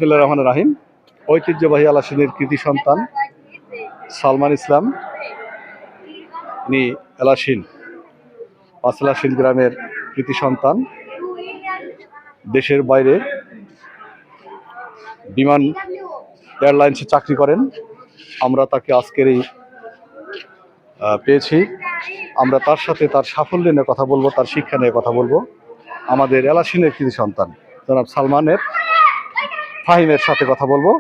বিসমিল্লাহির রহমানির রহিম। ঐতিহ্যবাহী এলাসিনের কৃতি সন্তান সালমান ইসলাম, ইনি এলাসিন পাঁচলাসিন গ্রামের কৃতি সন্তান। দেশের বাইরে বিমান এয়ারলাইন্সে চাকরি করেন। আমরা তাকে আজকের এই পেয়েছি। আমরা তার সাথে তার সাফল্য নিয়ে কথা বলবো, তার শিক্ষা নিয়ে কথা বলবো। আমাদের এলাসিনের কৃতি সন্তান জনাব সালমানের ফাহিমের সাথে কথা বলবো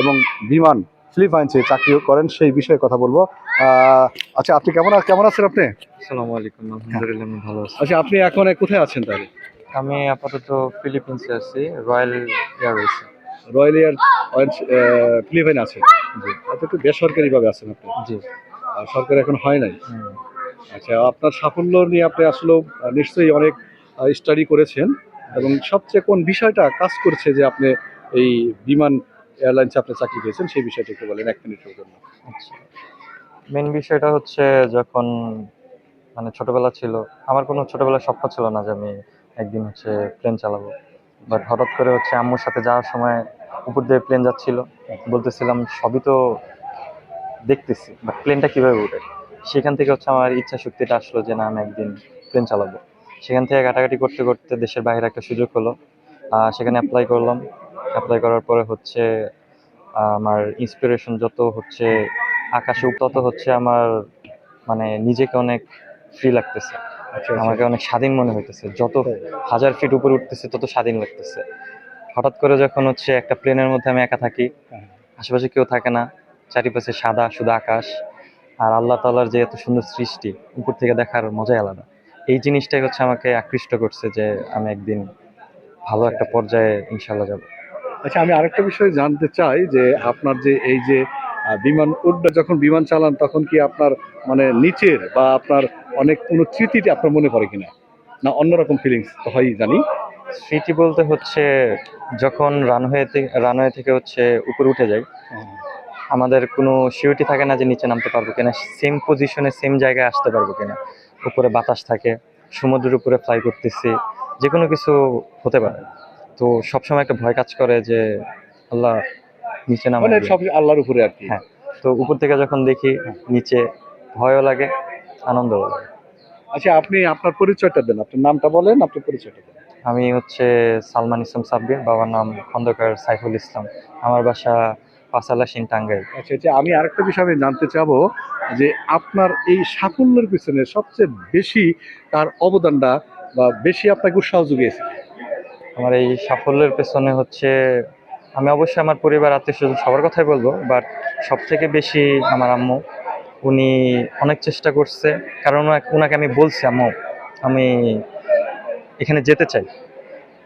এবং বিমান ফিলিপাইন্সে চাকরি করেন সেই বিষয়ে কথা বলবো। আচ্ছা, আপনি কেমন আছেন? আপনি? আসসালামু আলাইকুম। আলহামদুলিল্লাহ, আমি ভালো আছি। আচ্ছা, আপনি এখন কোথায় আছেন তাহলে? আমি আপাতত ফিলিপিন্সে আছি, রয়্যাল এয়ারওয়েজে। রয়্যাল এয়ার ফিলিপাইন আছে। জি আপনি একটু বেসরকারিভাবে আছেন আপনি? জি। সরকারি এখন হয় নাই। হুম। আচ্ছা, আপনার সাফল্য নিয়ে আপনি আসলে নিশ্চয়ই অনেক স্টাডি করেছেন এবং সবচেয়ে কোন বিষয়টা কাজ করছে যে আপনি এই বিমান এয়ারলাইন্সে আপনি চাকরি পেয়েছেন সেই বিষয়টা একটু বলেন 1 মিনিটের জন্য। আচ্ছা, মেন বিষয়টা হচ্ছে যখন ছোটবেলা ছিল, আমার কোনো ছোটবেলার স্বপ্ন ছিল না যে আমি একদিন প্লেন চালাবো। বাট হঠাৎ করে আম্মুর সাথে যাওয়ার সময় উপর দিয়ে প্লেন যাচ্ছিল, বলতেছিলাম সবই তো দেখতেছি, বাট প্লেনটা কিভাবে উঠে। সেখান থেকে আমার ইচ্ছা শক্তিটা আসলো যে না, আমি একদিন প্লেন চালাবো। সেখান থেকে ঘাটাঘাটি করতে করতে দেশের বাইরে একটা সুযোগ হলো, সেখানে অ্যাপ্লাই করলাম। অ্যাপ্লাই করার পরে আমার ইন্সপিরেশন যত আকাশে তত আমার নিজেকে অনেক ফ্রি লাগতেছে। আচ্ছা, আমাকে অনেক স্বাধীন মনে হইতেছে। যত 1000 ফিট উপরে উঠতেছে তত স্বাধীন লাগতেছে। হঠাৎ করে যখন একটা প্লেনের মধ্যে আমি একা থাকি, আশেপাশে কেউ থাকে না, চারিপাশে সাদা শুধু আকাশ, আর আল্লাহ তাআলার যে এত সুন্দর সৃষ্টি উপর থেকে দেখার মজাই আলাদা। এই জিনিসটাই আমাকে আকৃষ্ট করছে যে আমি একদিন ভালো একটা পর্যায়ে ইনশাল্লাহ যাব। আচ্ছা, আমি আরেকটা বিষয় জানতে চাই যে আপনার যে এই যে বিমান যখন বিমান চালান তখন কি আপনার নিচের বা আপনার অনেক কোনো স্মৃতিটি আপনার মনে পড়ে কিনা, না অন্যরকম ফিলিংস তো হয় জানি? স্মৃতি বলতে যখন রানওয়ে থেকে উপরে উঠে যাই, আমাদের কোনো সিউরিটি থাকে না যে নিচে নামতে পারবো কিনা, সেম পজিশনে সেম জায়গায় আসতে পারবো কিনা। উপরে বাতাস থাকে, সমুদ্রের উপরে ফ্লাই করতেছি, যে কোনো কিছু হতে পারে। তো সবসময় একটা ভয় কাজ করে যে আল্লাহ নিচে নামায় দিন। সব আল্লাহর উপরে আর কি। হ্যাঁ, তো উপর থেকে যখন দেখি নিচে, ভয়ও লাগে, আনন্দও লাগে। আচ্ছা, আপনি আপনার পরিচয়টা দেন, আপনার নামটা বলেন, আপনার পরিচয়টা দেন। আমি সালমান ইসলাম সাব্বির, বাবার নাম খন্দকার সাইফুল ইসলাম, আমার বাসা পাঁচালাসিন, টাঙ্গাইল। আচ্ছা, আমি আরেকটা বিষয় আমি জানতে চাবো যে আপনার এই সাফল্যের পিছনে সবচেয়ে বেশি তার অবদানটা বা বেশি আপনাকে উৎসাহ জুগিয়েছে? আমার এই সাফল্যের পেছনে আমি অবশ্যই আমার পরিবার, আত্মীয়স্বজন সবার কথাই বলবো, বাট সব থেকে বেশি আমার আম্মু। উনি অনেক চেষ্টা করছে, কারণ ওনাকে আমি বলছি, আম্মু আমি এখানে যেতে চাই।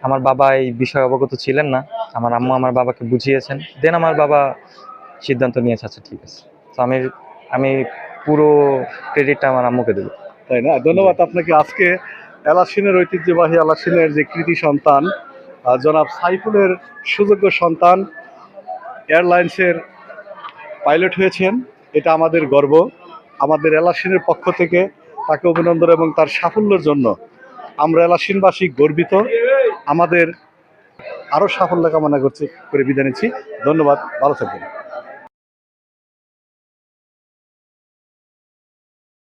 আমার বাবা এই বিষয়ে অবগত ছিলেন না, আমার আম্মু আমার বাবাকে বুঝিয়েছেন, দেন আমার বাবা সিদ্ধান্ত নিয়েছে আচ্ছা ঠিক আছে। তো আমি পুরো ক্রেডিটটা আমার আম্মুকে দেবো। তাই না? ধন্যবাদ আপনাকে। আজকে এলাসিনের ঐতিহ্যবাহী এলাসিনের যে কৃতি সন্তান জনাব সাইফুলের সুযোগ্য সন্তান এয়ারলাইন্সের পাইলট হয়েছেন, এটা আমাদের গর্ব। আমাদের এলাসিনের পক্ষ থেকে তাকে অভিনন্দন এবং তার সাফল্যের জন্য আমরা এলাসিনবাসী গর্বিত। আমাদের আরও সাফল্য কামনা করে বিদায় নিচ্ছি। ধন্যবাদ, ভালো থাকবেন।